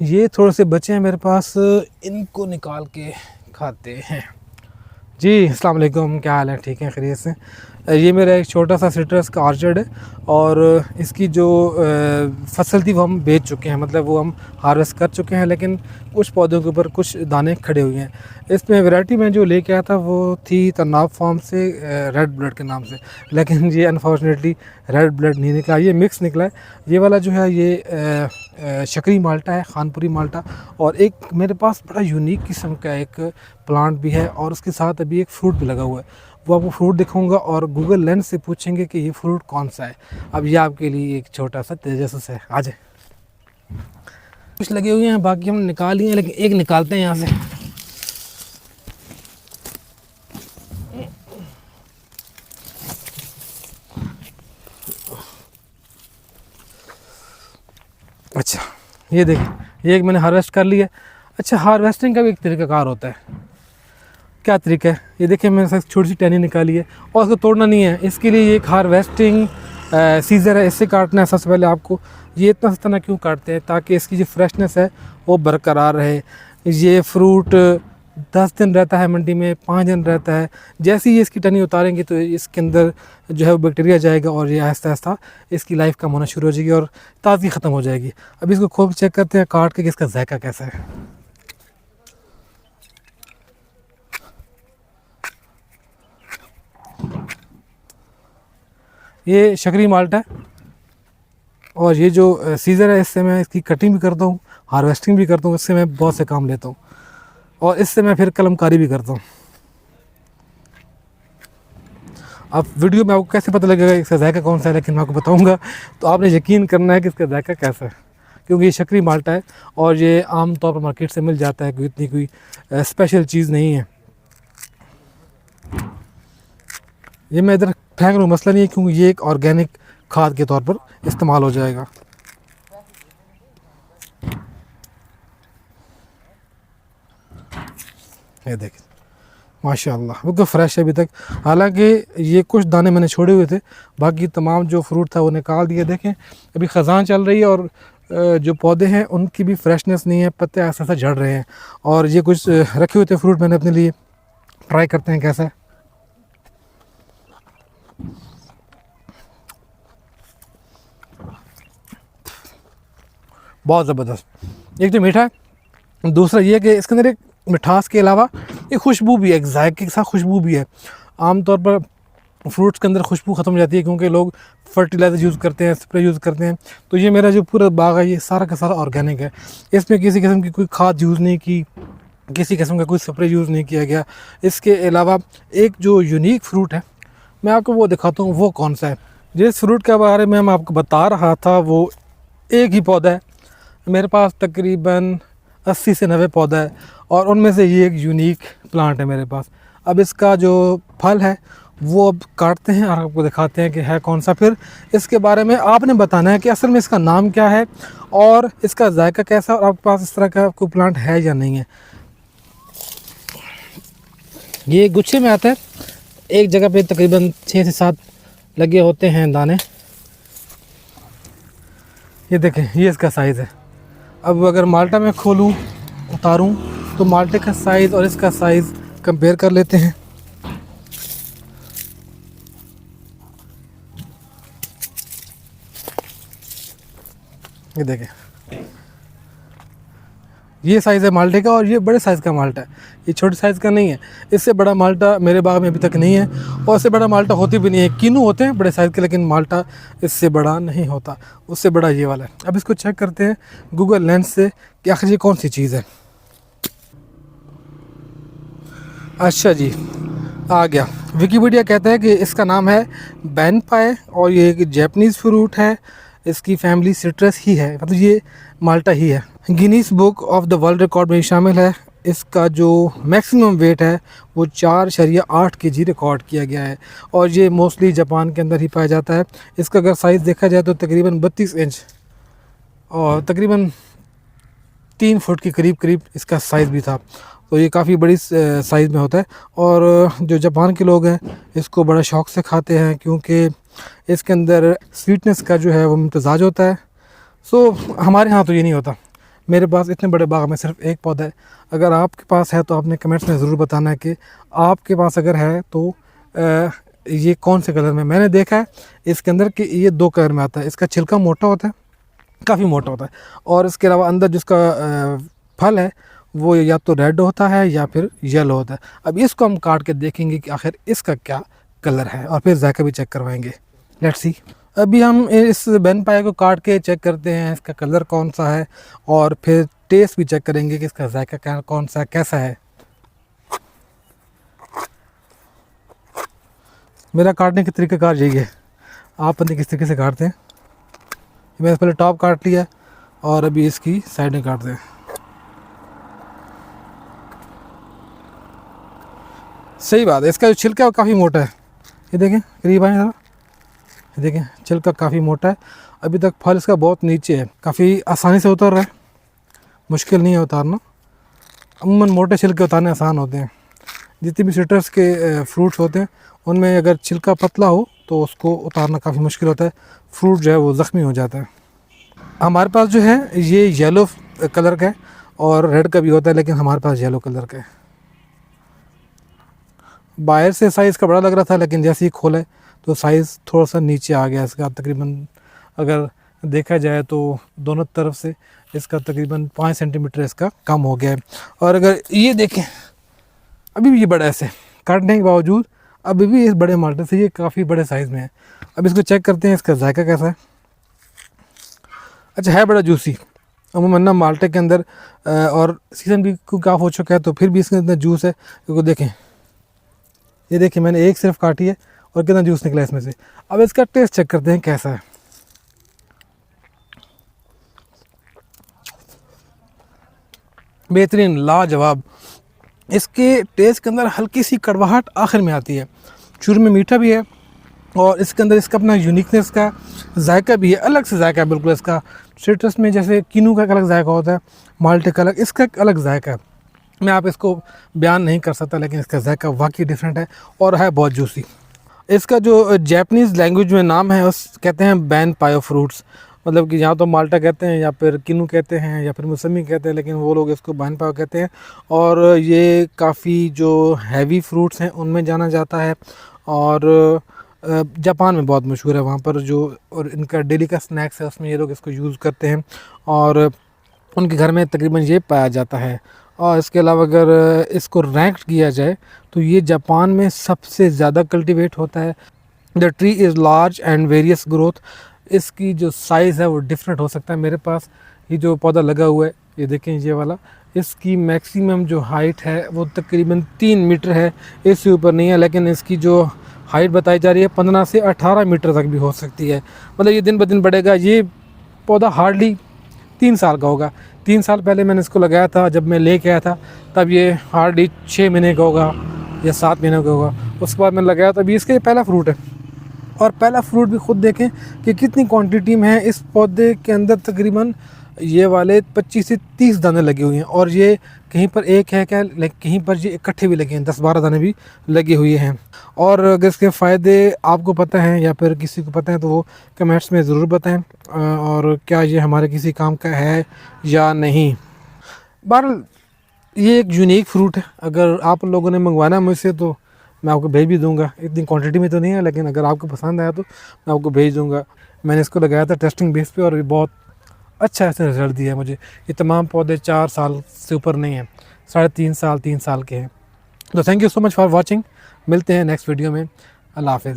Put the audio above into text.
ये थोड़े से बचे हैं मेरे पास, इनको निकाल के खाते हैं। जी अस्सलाम वालेकुम, क्या हाल है? ठीक है, खैरियत से। ये मेरा एक छोटा सा सिट्रस का ऑर्चर्ड है और इसकी जो फसल थी वो हम बेच चुके हैं, मतलब वो हम हार्वेस्ट कर चुके हैं, लेकिन कुछ पौधों के ऊपर कुछ दाने खड़े हुए हैं। इसमें वैरायटी मैं जो लेके आया था वो थी तनाब फार्म से रेड ब्लड के नाम से, लेकिन ये अनफॉर्चुनेटली रेड ब्लड नहीं निकला, ये मिक्स निकला है। ये वाला जो है ये शकरी माल्टा है, खानपुरी माल्टा। और एक मेरे पास बड़ा यूनिक किस्म का एक प्लांट भी है और उसके साथ अभी एक फ्रूट भी लगा हुआ है, वो आपको फ्रूट दिखाऊंगा और गूगल लेंस से पूछेंगे कि ये फ्रूट कौन सा है। अब ये आपके लिए एक छोटा सा तेजस है। आ जाए, कुछ लगे हुए हैं, बाकी हम निकाल लिए हैं, लेकिन एक निकालते हैं यहाँ से। अच्छा, ये देखिए, ये एक मैंने हार्वेस्ट कर लिया। अच्छा, हार्वेस्टिंग का भी एक तरीकाकार होता है। क्या तरीका है? ये देखिए, मैंने छोटी सी टहनी निकाली है और उसको तोड़ना नहीं है। इसके लिए एक हार्वेस्टिंग सीज़र है, इससे काटना है सबसे पहले आपको। ये इतना सतना क्यों काटते हैं? ताकि इसकी जो फ्रेशनेस है वो बरकरार रहे। ये फ्रूट 10 दिन रहता है मंडी में, 5 दिन रहता है। जैसे ही इसकी टहनी उतारेंगे तो इसके अंदर जो है वो बैक्टीरिया जाएगा और ये आहिस्ता आहिस्ता इसकी लाइफ कम होना शुरू हो जाएगी और ताज़गी ख़त्म हो जाएगी। अब इसको खोल चेक करते हैं काट के कि इसका जायका कैसा है। ये शकरी माल्टा है और ये जो सीज़र है इससे मैं इसकी कटिंग भी करता हूँ, हार्वेस्टिंग भी करता हूँ, इससे मैं बहुत से काम लेता हूँ और इससे मैं फिर कलमकारी भी करता हूँ। अब वीडियो में आपको कैसे पता लगेगा इसका जायका कौन सा है, लेकिन मैं आपको बताऊँगा, तो आपने यकीन करना है कि इसका जायका कैसा है, क्योंकि ये शकरी माल्टा है और ये आम तौर पर मार्केट से मिल जाता है, कोई इतनी कोई स्पेशल चीज़ नहीं है। ये मैं इधर फेंक लूँ मसला नहीं है, क्योंकि ये एक ऑर्गेनिक खाद के तौर पर इस्तेमाल हो जाएगा। ये देखिए, माशाल्लाह बिल्कुल फ्रेश है अभी तक। हालांकि ये कुछ दाने मैंने छोड़े हुए थे, बाकी तमाम जो फ्रूट था वो निकाल दिए। देखें, अभी ख़ज़ान चल रही है और जो पौधे हैं उनकी भी फ्रेशनेस नहीं है, पत्ते ऐसा ऐसा झड़ रहे हैं। और ये कुछ रखे हुए थे फ्रूट मैंने अपने लिए, ट्राई करते हैं कैसा है। बहुत ज़बरदस्त। एक तो मीठा है, दूसरा ये कि इसके अंदर एक मिठास के अलावा एक खुशबू भी है, एक जायके के साथ खुशबू भी है। आमतौर पर फ्रूट्स के अंदर खुशबू ख़त्म हो जाती है क्योंकि लोग फर्टिलाइज़र यूज़ करते हैं, स्प्रे यूज़ करते हैं। तो ये मेरा जो पूरा बाग है ये सारा का सारा ऑर्गेनिक है, इसमें किसी किस्म की कोई खाद यूज़ नहीं की, किसी किस्म का कोई स्प्रे यूज़ नहीं किया गया। इसके अलावा एक जो यूनिक फ्रूट है मैं आपको वो दिखाता हूँ, वो कौन सा है। जिस फ्रूट के बारे में मैं आपको बता रहा था वो एक ही पौधा है, मेरे पास तकरीबन 80 से 90 पौधा है और उनमें से ये एक यूनिक प्लांट है मेरे पास। अब इसका जो फल है वो अब काटते हैं और आपको दिखाते हैं कि है कौन सा। फिर इसके बारे में आपने बताना है कि असल में इसका नाम क्या है और इसका जायका कैसा, और आपके पास इस तरह का कोई प्लांट है या नहीं है। ये गुच्छे में आता है, एक जगह पे तकरीबन 6 से 7 लगे होते हैं दाने। ये देखें, ये इसका साइज़ है। अब अगर माल्टा में खोलूं, उतारूं, तो माल्टे का साइज़ और इसका साइज़ कंपेयर कर लेते हैं। ये देखें, ये साइज़ है माल्टे का और ये बड़े साइज़ का माल्टा है, ये छोटे साइज़ का नहीं है। इससे बड़ा माल्टा मेरे बाग में अभी तक नहीं है और इससे बड़ा माल्टा होती भी नहीं है। किनू होते हैं बड़े साइज़ के, लेकिन माल्टा इससे बड़ा नहीं होता, उससे बड़ा ये वाला है। अब इसको चेक करते हैं गूगल लेंस से कि आखिर ये कौन सी चीज़ है। अच्छा जी, आ गया। विकिपीडिया कहता है कि इसका नाम है बैनपाई और ये एक जैपनीज़ फ्रूट है, इसकी फैमिली सिट्रस ही है, मतलब ये माल्टा ही है। Guinness book of the world record में शामिल है। इसका जो मैक्सिमम वेट है वो 4.8 kg रिकॉर्ड किया गया है और ये मोस्टली जापान के अंदर ही पाया जाता है। इसका अगर साइज़ देखा जाए तो तकरीबन 32 इंच और तकरीबन 3 फुट के करीब करीब इसका साइज़ भी था। तो ये काफ़ी बड़ी साइज़ में होता है और जो जापान के लोग हैं इसको बड़ा शौक़ से खाते हैं क्योंकि इसके अंदर स्वीटनेस का जो है वो इम्तज़ाज होता है। सो हमारे यहाँ तो ये नहीं होता। मेरे पास इतने बड़े बाग में सिर्फ एक पौधा है। अगर आपके पास है तो आपने कमेंट्स में ज़रूर बताना है कि आपके पास अगर है तो ये कौन से कलर में। मैंने देखा है इसके अंदर कि ये 2 कलर में आता है। इसका छिलका मोटा होता है, काफ़ी मोटा होता है, और इसके अलावा अंदर जिसका फल है वो या तो रेड होता है या फिर येलो होता है। अब इसको हम काट के देखेंगे कि आखिर इसका क्या कलर है और फिर जायका भी चेक करवाएंगे। Let's see. अभी हम इस बेन पाया को काट के चेक करते हैं इसका कलर कौन सा है, और फिर टेस्ट भी चेक करेंगे कि इसका जायका कौन सा कैसा है। मेरा काटने का तरीक़ाकार यही है, आप पता किस तरीके से काटते हैं। मैंने पहले टॉप काट लिया और अभी इसकी साइड में काटते हैं। सही बात है, इसका जो छिलका है वो काफ़ी मोटा है। ये देखें, करीब आए ज़रा, ये देखें छिलका काफ़ी मोटा है। अभी तक फल इसका बहुत नीचे है, काफ़ी आसानी से उतर रहा है, मुश्किल नहीं है उतारना। अमूमन मोटे छिलके उतारने आसान होते हैं। जितने भी सिट्रस के फ्रूट्स होते हैं उनमें अगर छिलका पतला हो तो उसको उतारना काफ़ी मुश्किल होता है, फ्रूट जो है वो ज़ख्मी हो जाता है। हमारे पास जो है ये येलो कलर का है और रेड का भी होता है, लेकिन हमारे पास येलो कलर का है। बाहर से साइज़ का बड़ा लग रहा था, लेकिन जैसे ही खोला तो साइज़ थोड़ा सा नीचे आ गया इसका। तकरीबन अगर देखा जाए तो दोनों तरफ से इसका तकरीबन 5 सेंटीमीटर इसका कम हो गया है। और अगर ये देखें अभी भी ये बड़ा ऐसे काटने के बावजूद अभी भी इस बड़े माल्टे से ये काफ़ी बड़े साइज़ में है। अब इसको चेक करते हैं इसका जायका कैसा है। अच्छा, है बड़ा जूसी। अमूमन ना माल्टे के अंदर और सीज़न भी काफ़ हो चुका है तो फिर भी इसके अंदर जूस है, क्योंकि देखें, ये देखिए मैंने एक सिर्फ काटी है और कितना जूस निकला इसमें से। अब इसका टेस्ट चेक करते हैं कैसा है। बेहतरीन, लाजवाब। इसके टेस्ट के अंदर हल्की सी कड़वाहट आखिर में आती है, शुरू में मीठा भी है और इसके अंदर इसका अपना यूनिकनेस का जायका भी है, अलग से जायका है बिल्कुल इसका। सिट्रस में जैसे किनू का एक अलग जायका होता है, माल्टे का अलग, इसका एक अलग जायका है। मैं आप इसको बयान नहीं कर सकता, लेकिन इसका जायका वाकई डिफरेंट है और है बहुत जूसी। इसका जो जापानीज़ लैंग्वेज में नाम है उस कहते हैं बैन पायो फ्रूट्स, मतलब कि यहाँ तो माल्टा कहते हैं या फिर किनू कहते हैं या फिर मौसमी कहते हैं, लेकिन वो लोग इसको बैन पायो कहते हैं। और ये काफ़ी जो हैवी फ्रूट्स हैं उनमें जाना जाता है और जापान में बहुत मशहूर है वहाँ पर जो, और इनका डेली का स्नैक्स है उसमें ये लोग इसको यूज़ करते हैं और उनके घर में तकरीबन ये पाया जाता है। और इसके अलावा अगर इसको रैंक किया जाए तो ये जापान में सबसे ज़्यादा कल्टीवेट होता है। The tree is large and various growth, इसकी जो साइज़ है वो डिफरेंट हो सकता है। मेरे पास ये जो पौधा लगा हुआ है, ये देखें ये वाला, इसकी मैक्सिमम जो हाइट है वो तकरीबन 3 मीटर है, इससे ऊपर नहीं है। लेकिन इसकी जो हाइट बताई जा रही है 15 से 18 मीटर तक भी हो सकती है। मतलब ये दिन ब दिन बढ़ेगा। ये पौधा हार्डली 3 साल का होगा। 3 साल पहले मैंने इसको लगाया था, जब मैं लेके आया था तब ये हार्डली 6 महीने का होगा या 7 महीने का होगा। उसके बाद मैंने लगाया, तभी इसका ये पहला फ्रूट है। और पहला फ्रूट भी खुद देखें कि कितनी क्वांटिटी में है। इस पौधे के अंदर तकरीबन ये वाले 25 से 30 दाने लगे हुए हैं, और ये कहीं पर एक है क्या, कहीं पर ये इकट्ठे भी लगे हैं, 10-12 दाने भी लगे हुए हैं। और अगर इसके फ़ायदे आपको पता हैं या फिर किसी को पता है तो वो कमेंट्स में ज़रूर बताएं, और क्या ये हमारे किसी काम का है या नहीं। बहरहाल ये एक यूनिक फ्रूट है। अगर आप लोगों ने मंगवाना है मुझसे तो मैं आपको भेज भी दूंगा। इतनी क्वांटिटी में तो नहीं है, लेकिन अगर आपको पसंद आया तो मैं आपको भेज दूंगा। मैंने इसको लगाया था टेस्टिंग बेस पे और ये बहुत अच्छा ऐसे रिज़ल्ट दिया है मुझे। ये तमाम पौधे 4 साल से ऊपर नहीं हैं, 3.5 साल 3 साल के हैं। तो thank you so much for watching. मिलते हैं नेक्स्ट वीडियो में। अल्लाह हाफ़िज़।